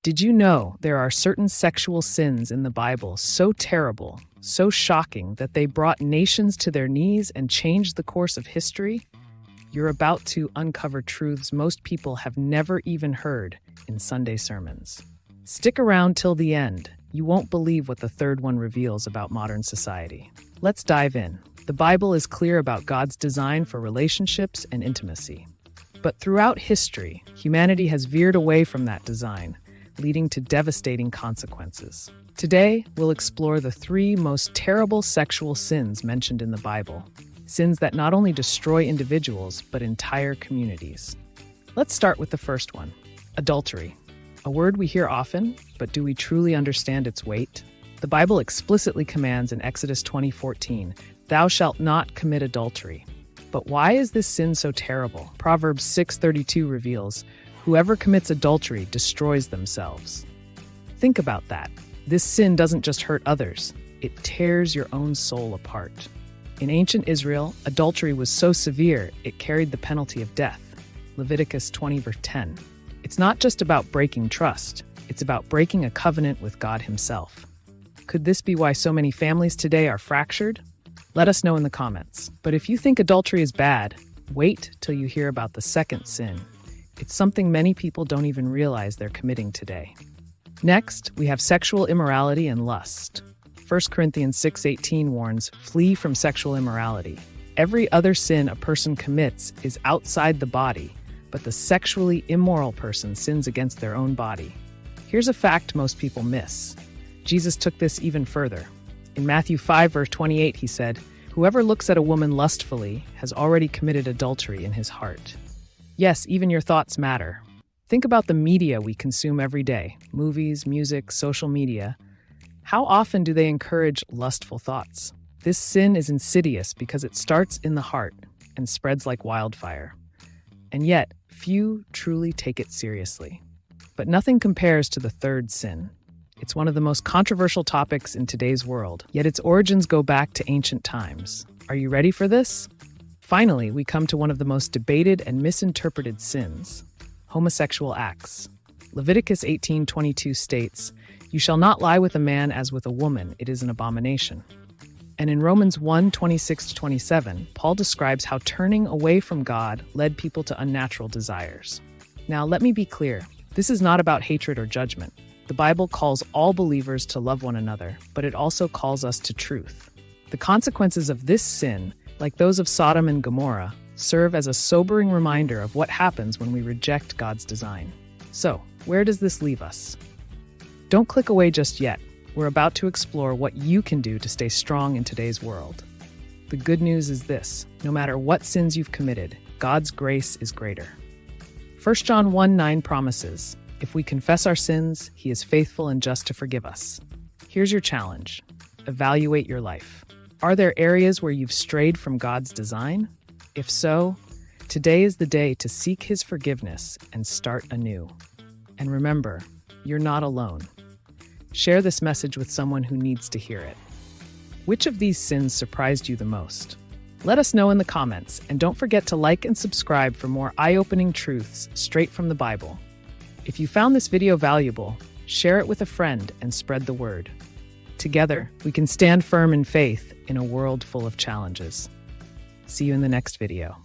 Did you know there are certain sexual sins in the Bible so terrible, so shocking that they brought nations to their knees and changed the course of history? You're about to uncover truths most people have never even heard in Sunday sermons. Stick around till the end. You won't believe what the third one reveals about modern society. Let's dive in. The Bible is clear about God's design for relationships and intimacy. But throughout history, humanity has veered away from that design, leading to devastating consequences. Today, we'll explore the 3 most terrible sexual sins mentioned in the Bible, sins that not only destroy individuals, but entire communities. Let's start with the first one, adultery. A word we hear often, but do we truly understand its weight? The Bible explicitly commands in Exodus 20:14, "Thou shalt not commit adultery." But why is this sin so terrible? Proverbs 6:32 reveals, "Whoever commits adultery destroys themselves." Think about that. This sin doesn't just hurt others, it tears your own soul apart. In ancient Israel, adultery was so severe it carried the penalty of death. Leviticus 20:10. It's not just about breaking trust, it's about breaking a covenant with God Himself. Could this be why so many families today are fractured? Let us know in the comments. But if you think adultery is bad, wait till you hear about the second sin. It's something many people don't even realize they're committing today. Next, we have sexual immorality and lust. 1 Corinthians 6:18 warns, "Flee from sexual immorality." Every other sin a person commits is outside the body, but the sexually immoral person sins against their own body. Here's a fact most people miss. Jesus took this even further. In Matthew 5:28, he said, "Whoever looks at a woman lustfully has already committed adultery in his heart." Yes, even your thoughts matter. Think about the media we consume every day, movies, music, social media. How often do they encourage lustful thoughts? This sin is insidious because it starts in the heart and spreads like wildfire. And yet, few truly take it seriously. But nothing compares to the third sin. It's one of the most controversial topics in today's world, yet its origins go back to ancient times. Are you ready for this? Finally, we come to one of the most debated and misinterpreted sins, homosexual acts. Leviticus 18:22 states, "You shall not lie with a man as with a woman, it is an abomination." And in Romans 1:26-27, Paul describes how turning away from God led people to unnatural desires. Now, let me be clear. This is not about hatred or judgment. The Bible calls all believers to love one another, but it also calls us to truth. The consequences of this sin, like those of Sodom and Gomorrah, serve as a sobering reminder of what happens when we reject God's design. So, where does this leave us? Don't click away just yet. We're about to explore what you can do to stay strong in today's world. The good news is this: no matter what sins you've committed, God's grace is greater. 1 John 1:9 promises, "If we confess our sins, He is faithful and just to forgive us." Here's your challenge. Evaluate your life. Are there areas where you've strayed from God's design? If so, today is the day to seek His forgiveness and start anew. And remember, you're not alone. Share this message with someone who needs to hear it. Which of these sins surprised you the most? Let us know in the comments, and don't forget to like and subscribe for more eye-opening truths straight from the Bible. If you found this video valuable, share it with a friend and spread the word. Together, we can stand firm in faith in a world full of challenges. See you in the next video.